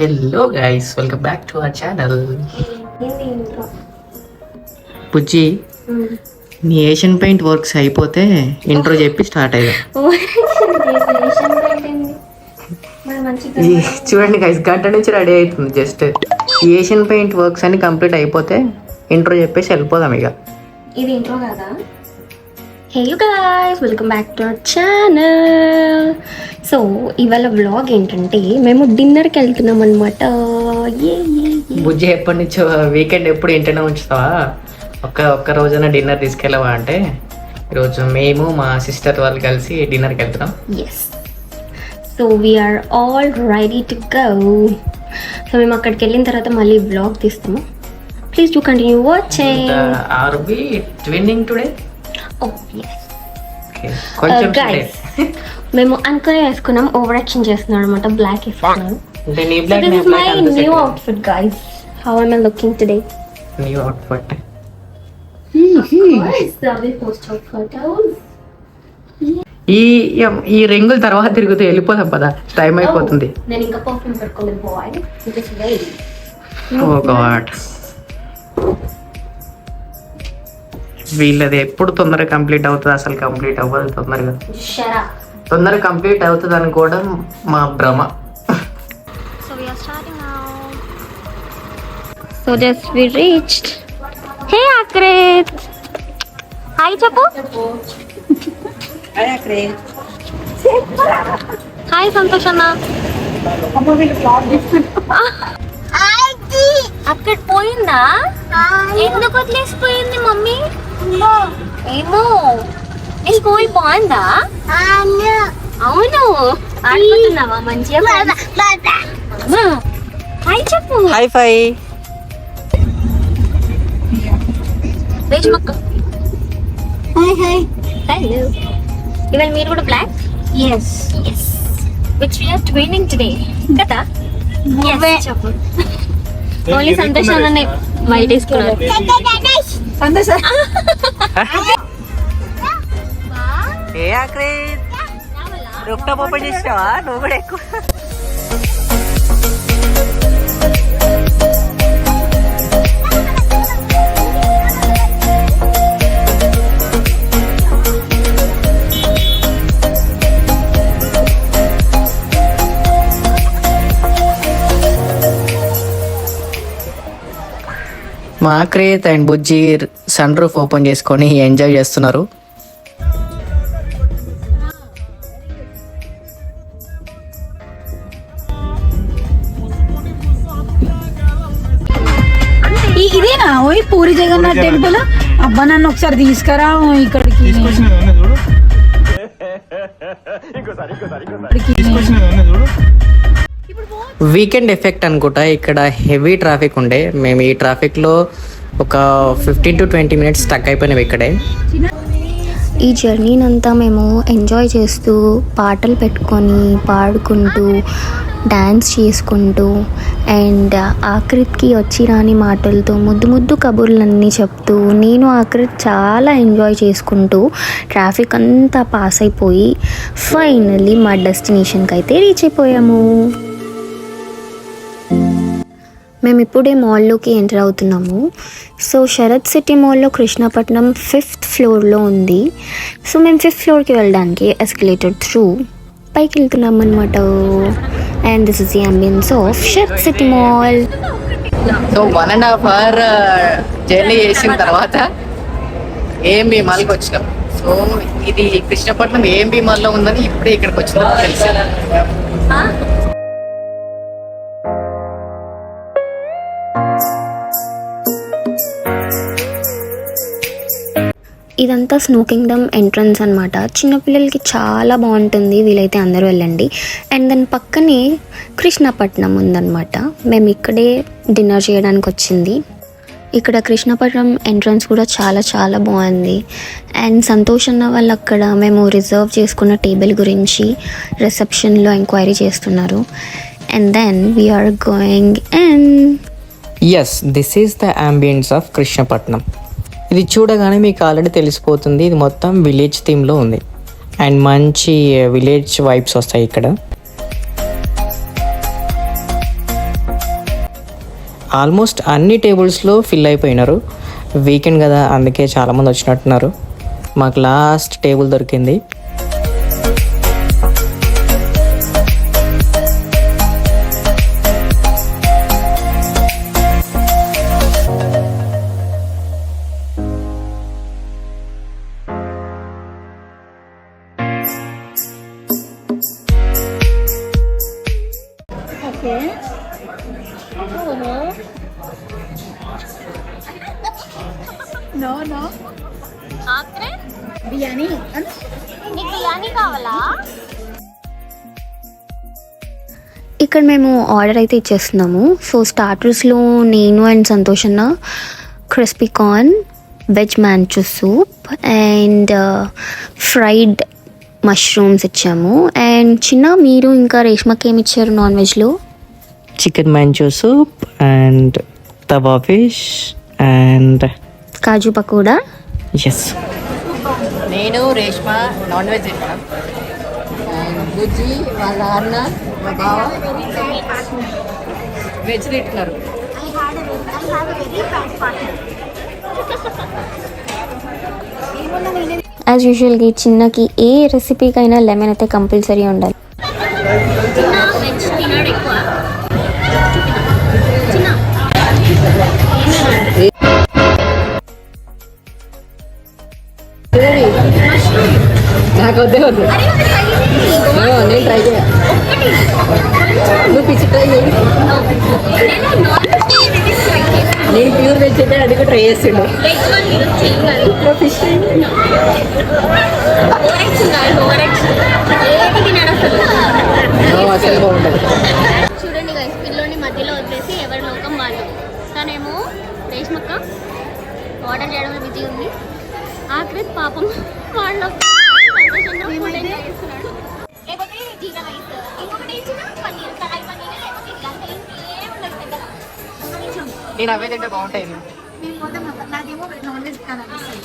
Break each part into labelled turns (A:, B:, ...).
A: Hello guys, welcome back to our channel. Pujji, నీ Asian paint works అయిపోతే intro చెప్పి start అయ్యా. చూడండి గైస్, గంట నుంచి రెడీ అవుతుంది. జస్ట్ ఏషియన్ పెయింట్ వర్క్స్ అని కంప్లీట్ అయిపోతే ఇంట్రో చెప్పేసి వెళ్ళిపోదాం ఇక.
B: ఇది ఇంట్రో కదా. Hello guys, welcome back to our channel. So ఇవాళ వ్లాగ్ ఏంటంటే మేము డిన్నర్కి వెళ్తున్నాం అనమాట.
A: బుజ్జి ఎప్పటి నుంచో వీకెండ్ ఎప్పుడు ఇంటనే ఉంచుతావా, ఒక్క రోజున డిన్నర్ తీసుకెళ్ళవా అంటే ఈరోజు మేము మా సిస్టర్ వాళ్ళు కలిసి డిన్నర్కి వెళ్తున్నాం.
B: Yes, so we're all ready to go. So మేము అక్కడికి వెళ్ళిన తర్వాత మళ్ళీ వ్లాగ్ తీస్తాము. Please do continue watching.
A: Are we twinning today?
B: Oh, yes. Guys, మేము అనుకునే వేసుకున్నాం, ఓవర్ యాక్షన్ చేస్తున్నాడు అనమాట. బ్లాక్ వేసుకున్నాను. This is my new outfit, guys. How am I looking today?
A: New outfit. ఈ రింగుల తర్వాత తిరుగుతూ వెళ్ళిపోదాం పదా, టైం అయిపోతుంది.
B: నేను ఇంకా పర్ఫ్యూమ్ పెట్టుకోలేదు bye. Just wait.
A: Oh God. వీళ్ళది ఎప్పుడు తొందరగా కంప్లీట్ అవుతుంది, అసలు కంప్లీట్ అవ్వదు తొందరగా. తొందరగా కంప్లీట్ అవుతుంది అనుకోవడం మా భ్రమ.
B: So just we reached. Hey Akrit. Hi చెప్పు.
C: Hi Akrit.
B: Hi సంతోష్ అన్న. అక్కడ పోయిందా? ఎందుకు వదిలేసిపోయింది మమ్మీ? ఏమో. నీ స్కూల్ బాగుందా? అవును. ఆడుకుంటున్నావా మంచిగా? హాయ్ చెప్పు.
A: High five.
B: రేష్మక్క. Hi hi. హలో. ఇవాళ మీరు కూడా black? Yes yes. Which we are twinning today కదా? yes చెప్పు. ఓన్లీ సంతోష్ అన్ననే వైట్ వేసుకున్నారు. సంతోష్
C: ఏ ఆక్రిత్, రూఫ్ టాప్ ఓపెన్ చేసినావా నువ్వు కూడా? ఎక్కువ
A: మా క్రేత్ and Bujji sunroof open చేసుకొని ఎంజాయ్ చేస్తున్నారు.
D: ఇదేనా ఓయ్ పూరి జగన్నాథ్ టెంపుల్? అబ్బా నన్ను ఒకసారి తీసుకురా ఇక్కడికి.
A: వీకెండ్ ఎఫెక్ట్ అనుకుంటా, ఇక్కడ హెవీ ట్రాఫిక్ ఉండే. మేము ఈ ట్రాఫిక్లో ఒక 15 to 20 minutes స్టక్ అయిపోయినాం ఇక్కడే.
B: ఈ జర్నీనంతా మేము ఎంజాయ్ చేస్తూ పాటలు పెట్టుకొని పాడుకుంటూ డ్యాన్స్ చేసుకుంటూ అండ్ ఆకృతికి వచ్చి రాని మాటలతో ముద్దు ముద్దు కబుర్లన్నీ చెప్తూ నేను ఆకృతి చాలా ఎంజాయ్ చేసుకుంటూ ట్రాఫిక్ అంతా పాస్ అయిపోయి ఫైనల్లీ మా డెస్టినేషన్కి అయితే రీచ్ అయిపోయాము. మేము ఇప్పుడే మాల్లోకి ఎంటర్ అవుతున్నాము. సో శరత్ సిటీ మాల్లో కృష్ణపట్నం 5th floorలో ఉంది. సో మేము 5th floorకి వెళ్ళడానికి ఎస్కలేటర్ త్రూ పైకి వెళ్తున్నాం అనమాట. And this is the ambience of Sarath city mall.
A: So 1.5 hour journey చేసిన తర్వాత ఏఎంబి మాల్కి వచ్చినాం. సో ఇది కృష్ణపట్నం ఏఎంబి మాల్లో ఉందని ఇప్పుడే ఇక్కడికి వచ్చినాం తెలుసు.
B: ఇదంతా స్నో కింగ్డమ్ ఎంట్రన్స్ అనమాట. చిన్నపిల్లలకి చాలా బాగుంటుంది, వీలైతే అందరూ వెళ్ళండి. అండ్ దాని పక్కనే కృష్ణపట్నం ఉందన్నమాట. మేము ఇక్కడే డిన్నర్ చేయడానికి వచ్చింది. ఇక్కడ కృష్ణపట్నం ఎంట్రన్స్ కూడా చాలా చాలా బాగుంది. అండ్ సంతోష్ అన్న వాళ్ళు అక్కడ మేము రిజర్వ్ చేసుకున్న టేబుల్ గురించి రిసెప్షన్లో ఎంక్వైరీ చేస్తున్నారు. And then we are going in.
A: Yes, this is the ambience of Krishnapatnam. ఇది చూడగానే మీకు ఆల్రెడీ తెలిసిపోతుంది, ఇది మొత్తం విలేజ్ థీమ్లో ఉంది అండ్ మంచి విలేజ్ వైబ్స్ వస్తాయి ఇక్కడ.
E: ఆల్మోస్ట్ అన్ని టేబుల్స్లో ఫిల్ అయిపోయినారు. వీకెండ్ కదా, అందుకే చాలామంది వచ్చినట్టున్నారు. మాకు లాస్ట్ టేబుల్ దొరికింది.
B: ఇక్కడ మేము ఆర్డర్ అయితే ఇచ్చేస్తున్నాము. సో స్టార్టర్స్లో నేను అండ్ సంతోష్ అన్న crispy corn, veg manchow soup and fried mushrooms ఇచ్చాము. అండ్ చిన్న మీరు ఇంకా రేష్మకి ఏమి ఇచ్చారు నాన్ వెజ్లో?
E: Chicken manchow soup and tawa fish and
B: kaju pakora.
E: Yes,
A: నేను రేష్మ నాన్ వెజ్ తింటాను. అండ్ బుజ్జి వాళ్ళ అన్న మా బావ వెజ్ తింటున్నారు.
B: యాజ్ యూజువల్గా చిన్నకి ఏ రెసిపీకైనా లెమన్ అయితే కంపల్సరీ ఉండాలి.
A: నాకు వద్దే వద్దు, నేను ట్రై చేయ, నువ్వు పిచ్చి ట్రై చేయి. నేను ప్యూర్ వెజ్ అయితే అది కూడా ట్రై చేస్తుండే. ఫిష్ అసలు బాగుంటుంది.
F: చూడండి గైస్, పిల్లోని మధ్యలో వదిలేసి ఎవరి లోకం వాళ్ళు. తనేమో రేష్మక్క ఆర్డర్ చేయడంలో బిజీ ఉంది. ఆఖరి పాపం వాళ్ళ
A: నేను అవే తింటే బాగుంటాయి.
G: నాకేమో నాన్ వెజ్ కాదనిపిస్తుంది,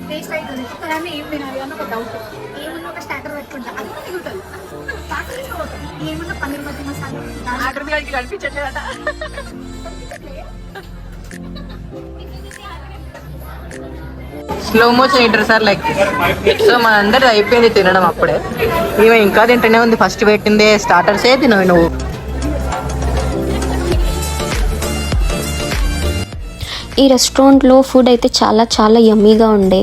G: టేస్ట్ అవుతుంది. ఒకదాన్ని ఏం తినాలి అని ఒక డౌట్. ఏమన్నా ఒక స్టార్టర్ పెట్టుకుంటా, అది కూడా తింటుంది. ఏమన్నా పన్నీర్ బట్టి మసాలా
A: కనిపించట్లేదట. స్లో మోషన్ ఏంటారు సార్ లైక్. సో మన అందరి అయిపోయింది తినడం అప్పుడే. ఈమె ఇంకా తింటూనే ఉంది. ఫస్ట్ పెట్టిందే స్టార్టర్సే తినవి నువ్వు.
B: ఈ రెస్టారెంట్లో ఫుడ్ అయితే చాలా చాలా యమ్మీగా ఉండే.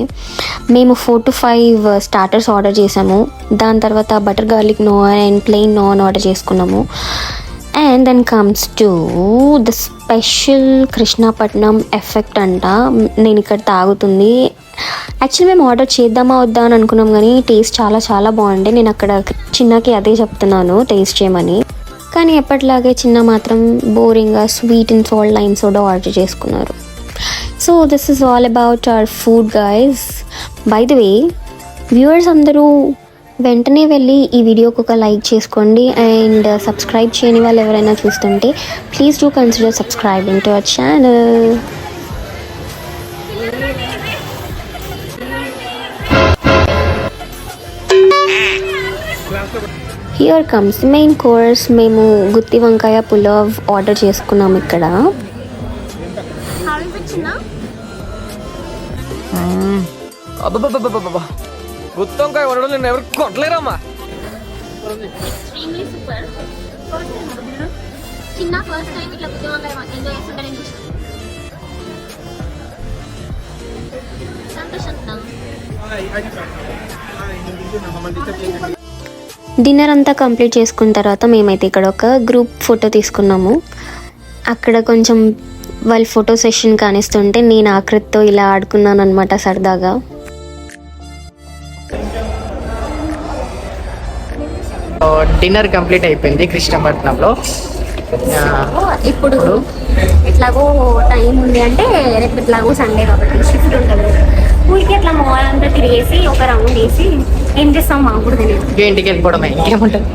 B: మేము 4 to 5 స్టార్టర్స్ ఆర్డర్ చేసాము. దాని తర్వాత butter garlic naan and plain naan order చేసుకున్నాము. And then comes to the special Krishnapatnam effect అంట. నేను ఇక్కడ తాగుతుంది. యాక్చువల్లీ మేము ఆర్డర్ చేద్దామా వద్దా అని అనుకున్నాం, కానీ టేస్ట్ చాలా చాలా బాగుండే. నేను అక్కడ చిన్నకి అదే చెప్తున్నాను టేస్ట్ చేయమని. కానీ ఎప్పటిలాగే చిన్న మాత్రం బోరింగ్గా sweet and salt lime soda order చేసుకున్నారు. So this is all about our food guys. By the way viewers అందరూ వెంటనే వెళ్ళి ఈ వీడియోకి ఒక లైక్ చేసుకోండి. అండ్ సబ్స్క్రైబ్ చేయని వాళ్ళు ఎవరైనా చూస్తుంటే please do consider subscribing to our channel. Here comes the main course. మేము గుత్తి వంకాయ పులావ్ ఆర్డర్ చేసుకున్నాం ఇక్కడ.
E: గుత్తొంకాయ వండడం నేను ఎవరు కొట్టలేరమ్మా.
F: Extremely super. చిన్న ఫస్ట్ టైం ఇట్లా గుత్తి వంకాయ ఎంజాయ్ చేస్తుంటే నేను చూసాను. సంతోషం.
B: డిన్నర్ అంతా కంప్లీట్ చేసుకున్న తర్వాత మేమైతే ఇక్కడ ఒక గ్రూప్ ఫోటో తీసుకున్నాము. అక్కడ కొంచెం వాళ్ళు ఫోటో సెషన్ కానిస్తుంటే నేను ఆకృతితో ఇలా ఆడుకున్నాను అనమాట సరదాగా.
A: డిన్నర్ కంప్లీట్ అయిపోయింది కృష్ణపట్నంలో.
F: ఇప్పుడు ఎట్లాగో టైం ఉంది అంటే రేపు ఎట్లాగో సండే కాబట్టి షిఫ్ట్ ఉంటుంది. ఊరికి అట్లా మాల్ అంతా తిరిగేసి ఒక రౌండ్ వేసి ఏం చేస్తాం మాకు కూడా తెలియదు.
A: ఇంటికి వెళ్ళిపోవడమే, ఇంకేముంటుంది.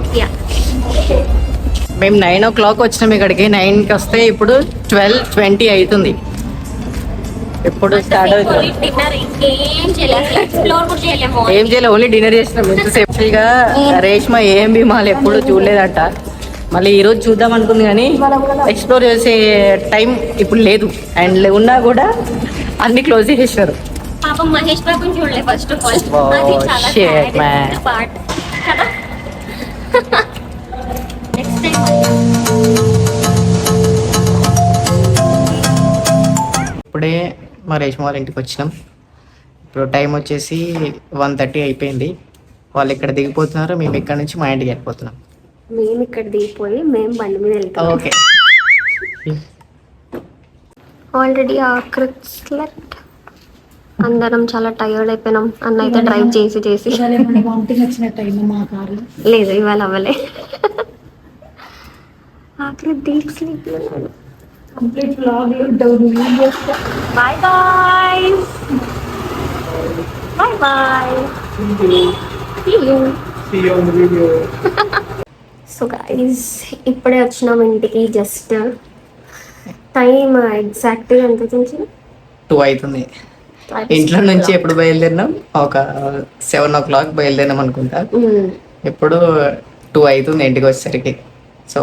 A: మేము 9 o'clock వచ్చినాం ఇక్కడికి. 9కి వస్తే ఇప్పుడు 12:20 అవుతుంది. ఎప్పుడు స్టార్ట్ అవుతుంది ఏం చేయలేదు, ఓన్లీ డిన్నర్ చేసినాం. ఎంతసేపుగా రేష్మ ఏం భీమాలు ఎప్పుడు చూడలేదట. మళ్ళీ ఈరోజు చూద్దాం అనుకుంది కానీ ఎక్స్ప్లోర్ చేసే టైం ఇప్పుడు లేదు, అండ్ ఉన్నా కూడా అన్ని క్లోజ్ చేసేసారు.
F: పాపం మహేష్ బాబుని చూడలే ఫస్ట్ ఆఫ్ ఆల్.
A: Oh,
F: అది చాలా
A: shit, man.
F: పార్ట్ కదా. నెక్స్ట్ టైం
A: ఇప్పుడే మా రేష్మ వాళ్ళ ఇంటికి వచ్చినాం. ఇప్పుడు టైం వచ్చేసి 1:30 అయిపోయింది. వాళ్ళు ఇక్కడ దిగిపోతున్నారు, మేము ఇక్కడ నుంచి మా ఇంటికి వెళ్ళిపోతున్నాం.
B: మేము ఇక్కడ దిగిపోయి మేము బండి మీద వెళ్తాం.
A: Okay,
B: already Akrit slept. అందరం చాలా టైర్డ్ అయిపోయినాం. అన్న అయితే డ్రైవ్ చేసి
D: వామిటింగ్ వచ్చినట్టు అయింది మా కార్లో.
B: లేదు ఇవాళ అవ్వలే. Akrit deep sleep.
D: Complete vlog down చేస్తా.
B: Bye bye bye bye. So guys ఇప్పుడే వచ్చినాం ఇంటికి. జస్ట్ టైం ఎగ్జాక్ట్గా ఎంత వచ్చింది?
A: 2 అవుతుంది. ఇంట్లో నుంచి ఎప్పుడు బయలుదేరినాం? ఒక 7 o'clock బయలుదేరినాం అనుకుంటా. ఇప్పుడు 2 అవుతుంది ఇంటికి వచ్చేసరికి. సో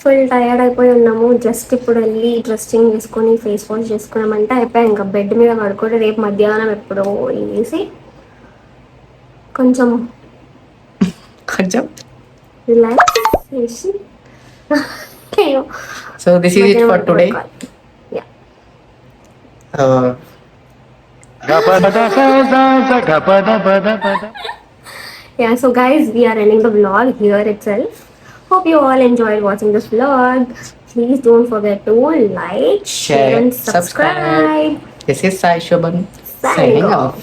B: ఫుల్ టైర్డ్ అయిపోయి ఉన్నాము. జస్ట్ ఇప్పుడు వెళ్ళి డ్రెస్సింగ్ చేసుకొని ఫేస్ వాష్ చేసుకున్నామంటే అయిపోయి ఇంకా బెడ్ మీద పడుకొని రేపు మధ్యాహ్నం ఎప్పుడో వేసి కొంచెం రిలాక్స్ చేసి.
A: So this is it for today.
B: Yeah, so guys, we are ending the vlog here itself. Hope you all enjoyed watching this vlog. Please don't forget to like, share and subscribe.
A: This is Sai Shobhan signing off.